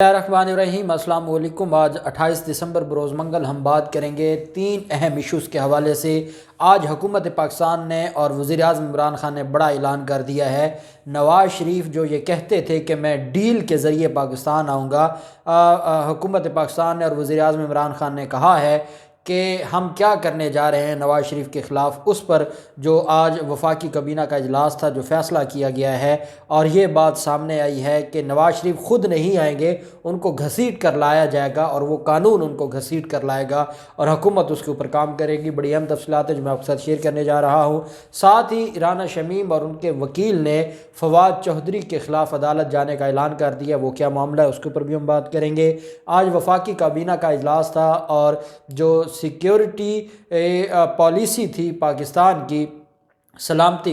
الرحمن الرحیم۔ السلام علیکم۔ آج 28 دسمبر بروز منگل ہم بات کریں گے 3 اہم ایشوز کے حوالے سے۔ آج حکومت پاکستان نے اور وزیر اعظم عمران خان نے بڑا اعلان کر دیا ہے۔ نواز شریف جو یہ کہتے تھے کہ میں ڈیل کے ذریعے پاکستان آؤں گا، حکومت پاکستان نے اور وزیر اعظم عمران خان نے کہا ہے کہ ہم کیا کرنے جا رہے ہیں نواز شریف کے خلاف، اس پر جو آج وفاقی کابینہ کا اجلاس تھا جو فیصلہ کیا گیا ہے، اور یہ بات سامنے آئی ہے کہ نواز شریف خود نہیں آئیں گے، ان کو گھسیٹ کر لایا جائے گا اور وہ قانون ان کو گھسیٹ کر لائے گا اور حکومت اس کے اوپر کام کرے گی۔ بڑی اہم تفصیلات ہیں جو میں آپ کے ساتھ شیئر کرنے جا رہا ہوں۔ ساتھ ہی رانا شمیم اور ان کے وکیل نے فواد چوہدری کے خلاف عدالت جانے کا اعلان کر دیا، وہ کیا معاملہ ہے اس کے اوپر بھی ہم بات کریں گے۔ آج وفاقی کابینہ کا اجلاس تھا اور جو سیکیورٹی پالیسی تھی پاکستان کی،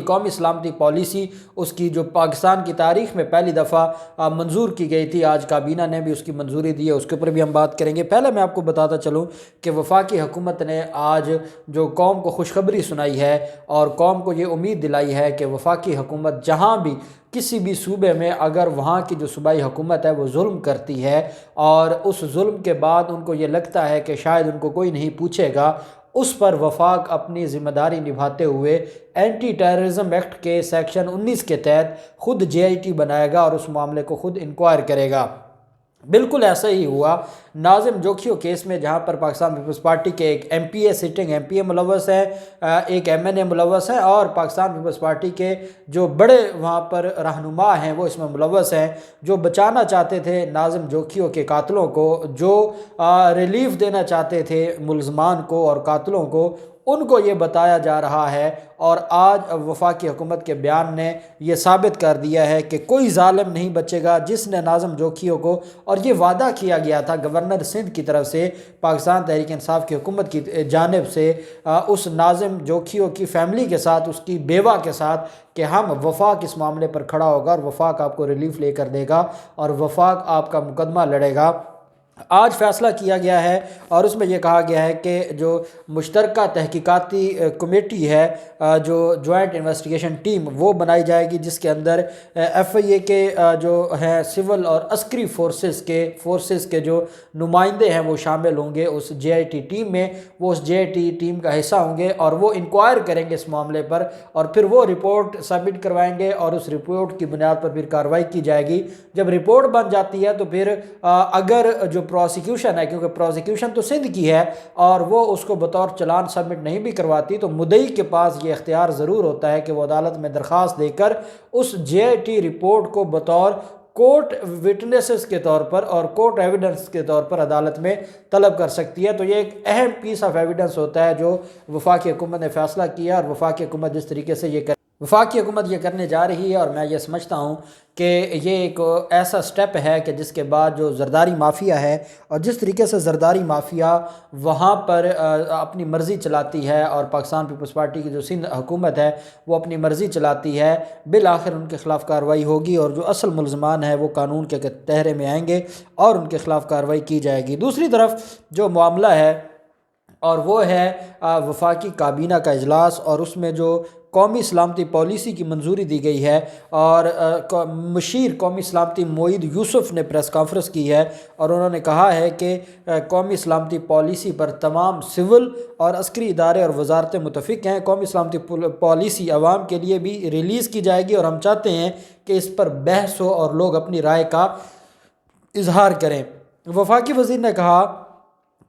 قومی سلامتی پالیسی، اس کی جو پاکستان کی تاریخ میں پہلی دفعہ منظور کی گئی تھی، آج کابینہ نے بھی اس کی منظوری دی ہے، اس کے اوپر بھی ہم بات کریں گے۔ پہلے میں آپ کو بتاتا چلوں کہ وفاقی حکومت نے آج جو قوم کو خوشخبری سنائی ہے اور قوم کو یہ امید دلائی ہے کہ وفاقی حکومت جہاں بھی کسی بھی صوبے میں اگر وہاں کی جو صوبائی حکومت ہے وہ ظلم کرتی ہے اور اس ظلم کے بعد ان کو یہ لگتا ہے کہ شاید ان کو کوئی نہیں پوچھے گا، اس پر وفاق اپنی ذمہ داری نبھاتے ہوئے اینٹی ٹیررزم ایکٹ کے سیکشن 19 کے تحت خود JIT بنائے گا اور اس معاملے کو خود انکوائر کرے گا۔ بالکل ایسا ہی ہوا ناظم جوکھیو کیس میں، جہاں پر پاکستان پیپلز پارٹی کے ایک سٹنگ MP ملوث ہے، ایک MNA ملوث ہے، اور پاکستان پیپلز پارٹی کے جو بڑے وہاں پر رہنما ہیں وہ اس میں ملوث ہیں، جو بچانا چاہتے تھے ناظم جوکھیو کے قاتلوں کو، جو ریلیف دینا چاہتے تھے ملزمان کو اور قاتلوں کو، ان کو یہ بتایا جا رہا ہے۔ اور آج وفاقی حکومت کے بیان نے یہ ثابت کر دیا ہے کہ کوئی ظالم نہیں بچے گا جس نے ناظم جوکھیو کو، اور یہ وعدہ کیا گیا تھا گورنر سندھ کی طرف سے، پاکستان تحریک انصاف کی حکومت کی جانب سے، اس ناظم جوکھیو کی فیملی کے ساتھ، اس کی بیوہ کے ساتھ، کہ ہم وفاق اس معاملے پر کھڑا ہوگا اور وفاق آپ کو ریلیف لے کر دے گا اور وفاق آپ کا مقدمہ لڑے گا۔ آج فیصلہ کیا گیا ہے اور اس میں یہ کہا گیا ہے کہ جو مشترکہ تحقیقاتی کمیٹی ہے، جو جوائنٹ انویسٹیگیشن ٹیم، وہ بنائی جائے گی، جس کے اندر FIA کے جو ہیں سول اور عسکری فورسز کے جو نمائندے ہیں وہ شامل ہوں گے اس JIT ٹیم میں، وہ اس JIT ٹیم کا حصہ ہوں گے اور وہ انکوائر کریں گے اس معاملے پر، اور پھر وہ رپورٹ سبمٹ کروائیں گے اور اس رپورٹ کی بنیاد پر پھر کارروائی کی جائے گی۔ جب رپورٹ بن جاتی ہے تو پھر اگر جو پروسیکیوشن ہے، کیونکہ پروسیکیوشن تو سندھ کی ہے، اور وہ اس کو بطور چلان سبمٹ نہیں بھی کرواتی، تو مدعی کے پاس یہ اختیار ضرور ہوتا ہے کہ وہ عدالت میں درخواست دے کر اس JIT رپورٹ کو بطور کورٹ وٹنسز کے طور پر اور کورٹ ایویڈنس کے طور پر عدالت میں طلب کر سکتی ہے۔ تو یہ ایک اہم پیس آف ایویڈنس ہوتا ہے جو وفاقی حکومت نے فیصلہ کیا، اور وفاقی حکومت جس طریقے سے وفاقی حکومت یہ کرنے جا رہی ہے، اور میں یہ سمجھتا ہوں کہ یہ ایک ایسا سٹیپ ہے کہ جس کے بعد جو زرداری مافیا ہے، اور جس طریقے سے زرداری مافیا وہاں پر اپنی مرضی چلاتی ہے اور پاکستان پیپلز پارٹی کی جو سندھ حکومت ہے وہ اپنی مرضی چلاتی ہے، بالآخر ان کے خلاف کارروائی ہوگی اور جو اصل ملزمان ہیں وہ قانون کے دائرے میں آئیں گے اور ان کے خلاف کارروائی کی جائے گی۔ دوسری طرف جو معاملہ ہے اور وہ ہے وفاقی کابینہ کا اجلاس، اور اس میں جو قومی سلامتی پالیسی کی منظوری دی گئی ہے، اور مشیر قومی سلامتی معید یوسف نے پریس کانفرنس کی ہے اور انہوں نے کہا ہے کہ قومی سلامتی پالیسی پر تمام سول اور عسکری ادارے اور وزارتیں متفق ہیں۔ قومی سلامتی پالیسی عوام کے لیے بھی ریلیز کی جائے گی اور ہم چاہتے ہیں کہ اس پر بحث ہو اور لوگ اپنی رائے کا اظہار کریں۔ وفاقی وزیر نے کہا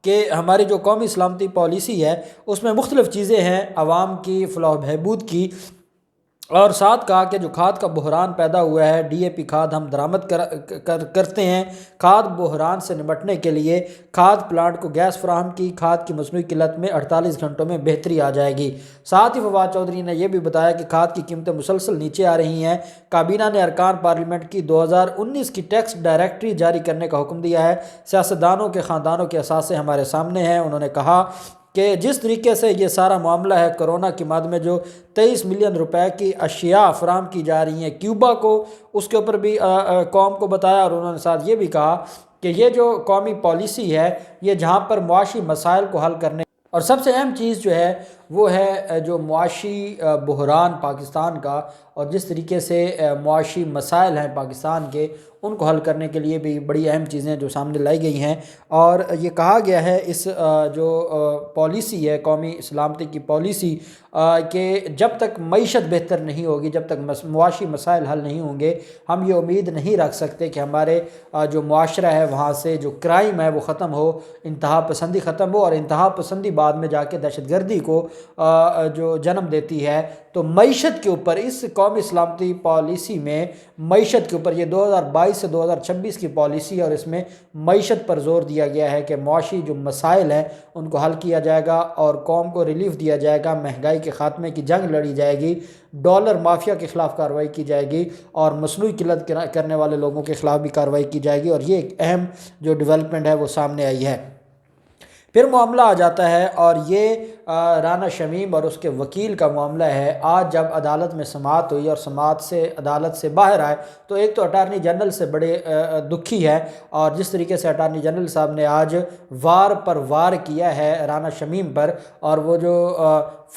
کہ ہماری جو قومی سلامتی پالیسی ہے اس میں مختلف چیزیں ہیں عوام کی فلاح و بہبود کی، اور ساتھ کہا کہ جو کھاد کا بحران پیدا ہوا ہے، DAP کھاد ہم درآمد کرتے ہیں، کھاد بحران سے نمٹنے کے لیے کھاد پلانٹ کو گیس فراہم کی، کھاد کی مصنوعی قلت میں 48 گھنٹوں میں بہتری آ جائے گی۔ ساتھ ہی فواد چوہدری نے یہ بھی بتایا کہ کھاد کی قیمتیں مسلسل نیچے آ رہی ہیں۔ کابینہ نے ارکان پارلیمنٹ کی 2019 کی ٹیکس ڈائریکٹری جاری کرنے کا حکم دیا ہے۔ سیاستدانوں کے خاندانوں کے اثاثے ہمارے سامنے ہیں۔ انہوں نے کہا کہ جس طریقے سے یہ سارا معاملہ ہے، کرونا کی مد میں جو 23 ملین روپے کی اشیاء فراہم کی جا رہی ہیں کیوبا کو، اس کے اوپر بھی قوم کو بتایا، اور انہوں نے ساتھ یہ بھی کہا کہ یہ جو قومی پالیسی ہے یہ جہاں پر معاشی مسائل کو حل کرنے، اور سب سے اہم چیز جو ہے وہ ہے جو معاشی بحران پاکستان کا، اور جس طریقے سے معاشی مسائل ہیں پاکستان کے، ان کو حل کرنے کے لیے بھی بڑی اہم چیزیں جو سامنے لائی گئی ہیں۔ اور یہ کہا گیا ہے اس جو پالیسی ہے، قومی سلامتی کی پالیسی، کہ جب تک معیشت بہتر نہیں ہوگی، جب تک معاشی مسائل حل نہیں ہوں گے، ہم یہ امید نہیں رکھ سکتے کہ ہمارے جو معاشرہ ہے وہاں سے جو کرائم ہے وہ ختم ہو، انتہا پسندی ختم ہو، اور انتہا پسندی بعد میں جا کے دہشت گردی کو جو جنم دیتی ہے۔ تو معیشت کے اوپر اس قومی سلامتی پالیسی میں معیشت کے اوپر، یہ 2022 سے 2026 کی پالیسی ہے، اور اس میں معیشت پر زور دیا گیا ہے کہ معاشی جو مسائل ہیں ان کو حل کیا جائے گا، اور قوم کو ریلیف دیا جائے گا، مہنگائی کے خاتمے کی جنگ لڑی جائے گی، ڈالر مافیا کے خلاف کارروائی کی جائے گی، اور مصنوعی قلت کرنے والے لوگوں کے خلاف بھی کارروائی کی جائے گی۔ اور یہ ایک اہم جو ڈیولپمنٹ ہے وہ سامنے آئی ہے۔ پھر معاملہ آ جاتا ہے، اور یہ رانا شمیم اور اس کے وکیل کا معاملہ ہے۔ آج جب عدالت میں سماعت ہوئی اور سماعت سے عدالت سے باہر آئے تو ایک تو اٹارنی جنرل سے بڑے دکھی ہے، اور جس طریقے سے اٹارنی جنرل صاحب نے آج وار پر وار کیا ہے رانا شمیم پر، اور وہ جو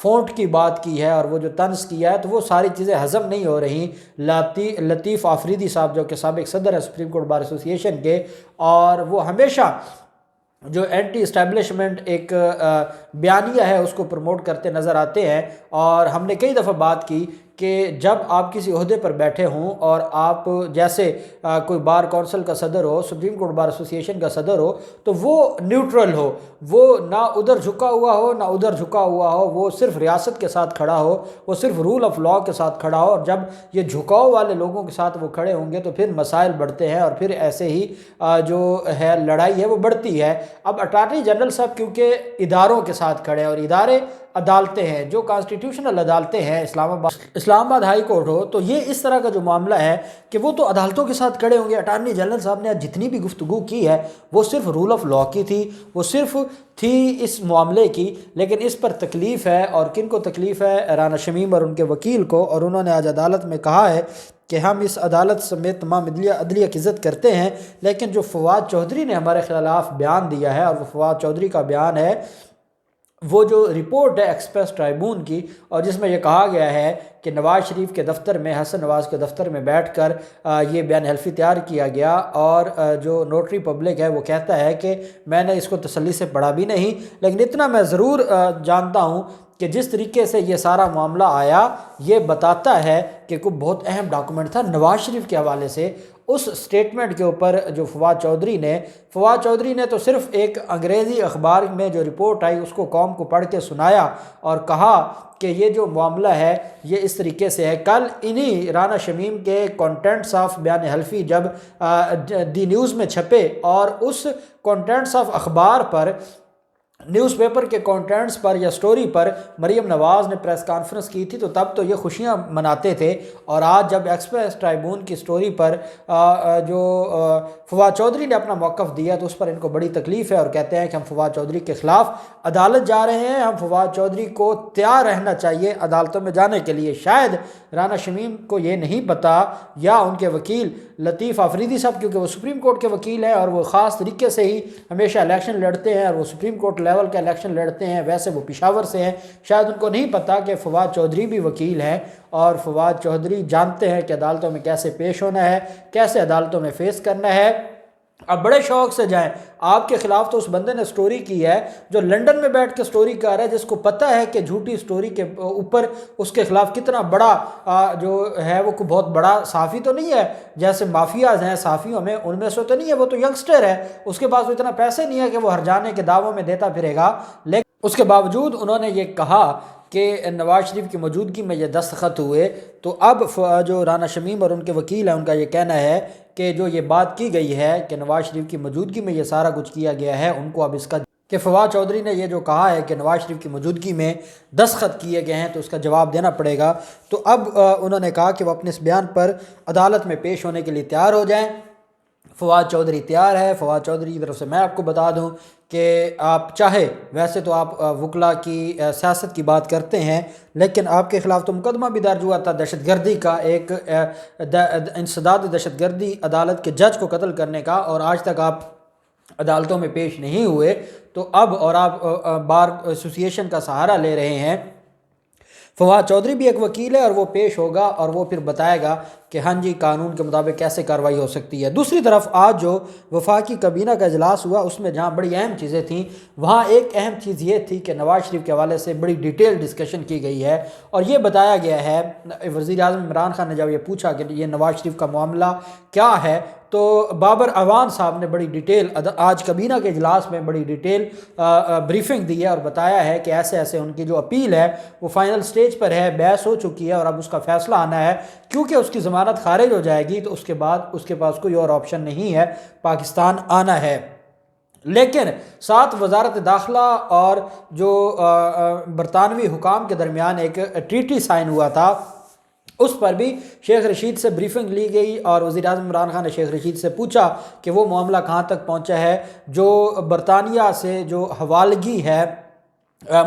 فونٹ کی بات کی ہے اور وہ جو طنز کیا ہے، تو وہ ساری چیزیں ہضم نہیں ہو رہی۔ لطیف آفریدی صاحب جو کہ سابق صدر ہے سپریم کورٹ بار ایسوسی ایشن کے، اور وہ ہمیشہ جو اینٹی اسٹیبلشمنٹ ایک بیانیہ ہے اس کو پروموٹ کرتے نظر آتے ہیں، اور ہم نے کئی دفعہ بات کی کہ جب آپ کسی عہدے پر بیٹھے ہوں اور آپ جیسے کوئی بار کونسل کا صدر ہو، سپریم کورٹ بار ایسوسی ایشن کا صدر ہو، تو وہ نیوٹرل ہو، وہ نہ ادھر جھکا ہوا ہو نہ ادھر جھکا ہوا ہو، وہ صرف ریاست کے ساتھ کھڑا ہو، وہ صرف رول آف لاء کے ساتھ کھڑا ہو۔ اور جب یہ جھکاؤ والے لوگوں کے ساتھ وہ کھڑے ہوں گے تو پھر مسائل بڑھتے ہیں، اور پھر ایسے ہی جو ہے لڑائی ہے وہ بڑھتی ہے۔ اب اٹارنی جنرل صاحب کیونکہ اداروں کے ساتھ کھڑے ہیں، اور ادارے عدالتیں ہیں جو کانسٹیٹیوشنل عدالتیں ہیں، اسلام آباد ہائی کورٹ ہو، تو یہ اس طرح کا جو معاملہ ہے کہ وہ تو عدالتوں کے ساتھ کھڑے ہوں گے۔ اٹارنی جنرل صاحب نے آج جتنی بھی گفتگو کی ہے وہ صرف رول آف لاء کی تھی، وہ صرف تھی اس معاملے کی، لیکن اس پر تکلیف ہے، اور کن کو تکلیف ہے؟ رانا شمیم اور ان کے وکیل کو۔ اور انہوں نے آج عدالت میں کہا ہے کہ ہم اس عدالت سمیت تمام عدلیہ کی عزت کرتے ہیں، لیکن جو فواد چودھری نے ہمارے خلاف بیان دیا ہے، اور وہ فواد چودھری کا بیان ہے، وہ جو رپورٹ ہے ایکسپریس ٹرائبون کی، اور جس میں یہ کہا گیا ہے کہ نواز شریف کے دفتر میں، حسن نواز کے دفتر میں بیٹھ کر یہ بیان حلفی تیار کیا گیا، اور جو نوٹری پبلک ہے وہ کہتا ہے کہ میں نے اس کو تسلی سے پڑھا بھی نہیں، لیکن اتنا میں ضرور جانتا ہوں کہ جس طریقے سے یہ سارا معاملہ آیا یہ بتاتا ہے کہ کوئی بہت اہم ڈاکومنٹ تھا نواز شریف کے حوالے سے۔ اس سٹیٹمنٹ کے اوپر جو فواد چودھری نے تو صرف ایک انگریزی اخبار میں جو رپورٹ آئی اس کو قوم کو پڑھ کے سنایا، اور کہا کہ یہ جو معاملہ ہے یہ اس طریقے سے ہے۔ کل انہی رانا شمیم کے کانٹینٹس آف بیان حلفی جب دی نیوز میں چھپے، اور اس کانٹینٹس آف اخبار پر، نیوز پیپر کے کانٹینٹس پر یا سٹوری پر مریم نواز نے پریس کانفرنس کی تھی، تو تب تو یہ خوشیاں مناتے تھے، اور آج جب ایکسپریس ٹرائبون کی سٹوری پر جو فواد چودھری نے اپنا موقف دیا تو اس پر ان کو بڑی تکلیف ہے، اور کہتے ہیں کہ ہم فواد چودھری کے خلاف عدالت جا رہے ہیں، ہم فواد چودھری کو تیار رہنا چاہیے عدالتوں میں جانے کے لیے۔ شاید رانا شمیم کو یہ نہیں پتا، یا ان کے وکیل لطیف آفریدی صاحب، کیونکہ وہ سپریم کورٹ کے وکیل ہیں اور وہ خاص طریقے سے ہی ہمیشہ الیکشن لڑتے ہیں، اور وہ سپریم کورٹ لیول کا الیکشن لڑتے ہیں، ویسے وہ پشاور سے ہیں، شاید ان کو نہیں پتا کہ فواد چودھری بھی وکیل ہیں، اور فواد چودھری جانتے ہیں کہ عدالتوں میں کیسے پیش ہونا ہے، کیسے عدالتوں میں فیس کرنا ہے۔ اب بڑے شوق سے جائیں، آپ کے خلاف تو اس بندے نے سٹوری کی ہے جو لنڈن میں بیٹھ کے سٹوری کر رہا ہے، جس کو پتہ ہے کہ جھوٹی سٹوری کے اوپر اس کے خلاف کتنا بڑا جو ہے، وہ بہت بڑا صحافی تو نہیں ہے جیسے مافیاز ہیں صحافیوں میں، ان میں سے تو نہیں ہے، وہ تو ینگسٹر ہے، اس کے پاس اتنا پیسے نہیں ہے کہ وہ ہر جانے کے دعووں میں دیتا پھرے گا۔ لیکن اس کے باوجود انہوں نے یہ کہا کہ نواز شریف کی موجودگی میں یہ دستخط ہوئے، تو اب جو رانا شمیم اور ان کے وکیل ہیں ان کا یہ کہنا ہے کہ جو یہ بات کی گئی ہے کہ نواز شریف کی موجودگی میں یہ سارا کچھ کیا گیا ہے، ان کو اب اس کا کہ فواد چودھری نے یہ جو کہا ہے کہ نواز شریف کی موجودگی میں دستخط کیے گئے ہیں تو اس کا جواب دینا پڑے گا۔ تو اب انہوں نے کہا کہ وہ اپنے اس بیان پر عدالت میں پیش ہونے کے لیے تیار ہو جائیں۔ فواد چودھری تیار ہے۔ فواد چودھری کی طرف سے میں آپ کو بتا دوں کہ آپ چاہے ویسے تو آپ وکلا کی سیاست کی بات کرتے ہیں، لیکن آپ کے خلاف تو مقدمہ بھی درج ہوا تھا دہشت گردی کا، ایک انسداد دہشت گردی عدالت کے جج کو قتل کرنے کا، اور آج تک آپ عدالتوں میں پیش نہیں ہوئے تو اب اور آپ بار ایسوسییشن کا سہارا لے رہے ہیں۔ فواد چودھری بھی ایک وکیل ہے اور وہ پیش ہوگا اور وہ پھر بتائے گا کہ ہاں جی قانون کے مطابق کیسے کارروائی ہو سکتی ہے۔ دوسری طرف آج جو وفاقی کابینہ کا اجلاس ہوا اس میں جہاں بڑی اہم چیزیں تھیں وہاں ایک اہم چیز یہ تھی کہ نواز شریف کے حوالے سے بڑی ڈیٹیل ڈسکشن کی گئی ہے اور یہ بتایا گیا ہے، وزیر اعظم عمران خان نے جب یہ پوچھا کہ یہ نواز شریف کا معاملہ کیا ہے تو بابر اعوان صاحب نے بڑی ڈیٹیل آج کابینہ کے اجلاس میں بڑی ڈیٹیل بریفنگ دی ہے اور بتایا ہے کہ ایسے ایسے ان کی جو اپیل ہے وہ فائنل سٹیج پر ہے، بحث ہو چکی ہے اور اب اس کا فیصلہ آنا ہے، کیونکہ اس کی ضمانت خارج ہو جائے گی تو اس کے بعد اس کے پاس کوئی اور آپشن نہیں ہے، پاکستان آنا ہے۔ لیکن ساتھ وزارت داخلہ اور جو برطانوی حکام کے درمیان ایک ٹریٹی سائن ہوا تھا اس پر بھی شیخ رشید سے بریفنگ لی گئی اور وزیر اعظم عمران خان نے شیخ رشید سے پوچھا کہ وہ معاملہ کہاں تک پہنچا ہے، جو برطانیہ سے جو حوالگی ہے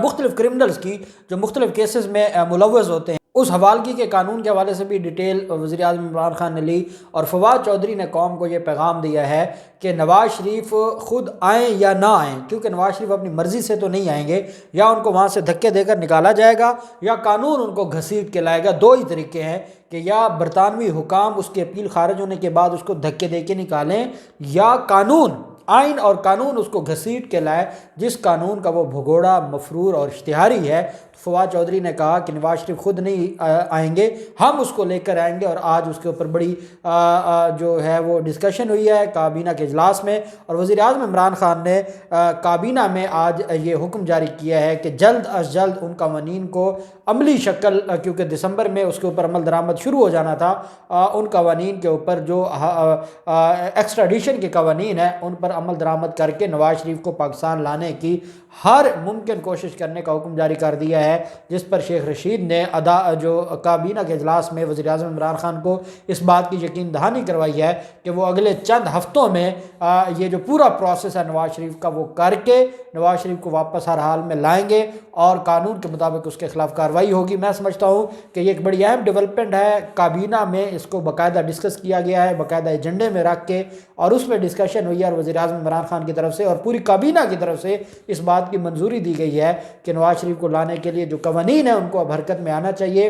مختلف کرمنلز کی جو مختلف کیسز میں ملوث ہوتے ہیں، اس حوالگی کے قانون کے حوالے سے بھی ڈیٹیل وزیر اعظم عمران خان نے لی اور فواد چودھری نے قوم کو یہ پیغام دیا ہے کہ نواز شریف خود آئیں یا نہ آئیں، کیونکہ نواز شریف اپنی مرضی سے تو نہیں آئیں گے، یا ان کو وہاں سے دھکے دے کر نکالا جائے گا یا قانون ان کو گھسیٹ کے لائے گا۔ دو ہی طریقے ہیں کہ یا برطانوی حکام اس کی اپیل خارج ہونے کے بعد اس کو دھکے دے کے نکالیں یا قانون آئین اور قانون اس کو گھسیٹ کے لائے، جس قانون کا وہ بھگوڑا مفرور اور اشتہاری ہے۔ فواد چودھری نے کہا کہ نواز شریف خود نہیں آئیں گے، ہم اس کو لے کر آئیں گے اور آج اس کے اوپر بڑی جو ہے وہ ڈسکشن ہوئی ہے کابینہ کے اجلاس میں اور وزیر اعظم عمران خان نے کابینہ میں آج یہ حکم جاری کیا ہے کہ جلد از جلد ان قوانین کو عملی شکل، کیونکہ دسمبر میں اس کے اوپر عمل درآمد شروع ہو جانا تھا، ان قوانین کے اوپر جو ایکسٹراڈیشن کے قوانین ہیں ان پر عمل درآمد کر کے نواز شریف کو پاکستان لانے کی ہر ممکن کوشش کرنے کا حکم جاری کر دیا ہے، جس پر شیخ رشید نے جو کابینہ کے اجلاس میں وزیر اعظم عمران خان کو اس بات کی یقین دہانی کروائی ہے کہ وہ اگلے چند ہفتوں میں یہ جو پورا پروسیس ہے نواز شریف کا وہ کر کے نواز شریف کو واپس ہر حال میں لائیں گے اور قانون کے مطابق اس کے خلاف کارروائی ہوگی۔ میں سمجھتا ہوں کہ یہ ایک بڑی اہم ڈیولپمنٹ ہے، کابینہ میں اس کو باقاعدہ ڈسکس کیا گیا ہے، باقاعدہ ایجنڈے میں رکھ کے اور اس میں ڈسکشن ہوئی ہے اور وزیر اعظم عمران خان کی طرف سے اور پوری کابینہ کی طرف سے اس بات کی منظوری دی گئی ہے کہ نواز شریف کو لانے کے لیے جو قوانین ہیں ان کو اب حرکت میں آنا چاہیے۔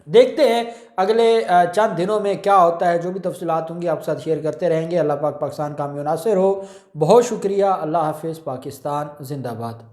دیکھتے ہیں اگلے چند دنوں میں کیا ہوتا ہے، جو بھی تفصیلات ہوں گی آپ کے ساتھ شیئر کرتے رہیں گے۔ اللہ پاک پاکستان کامیاب ناصر ہو۔ بہت شکریہ، اللہ حافظ، پاکستان زندہ باد۔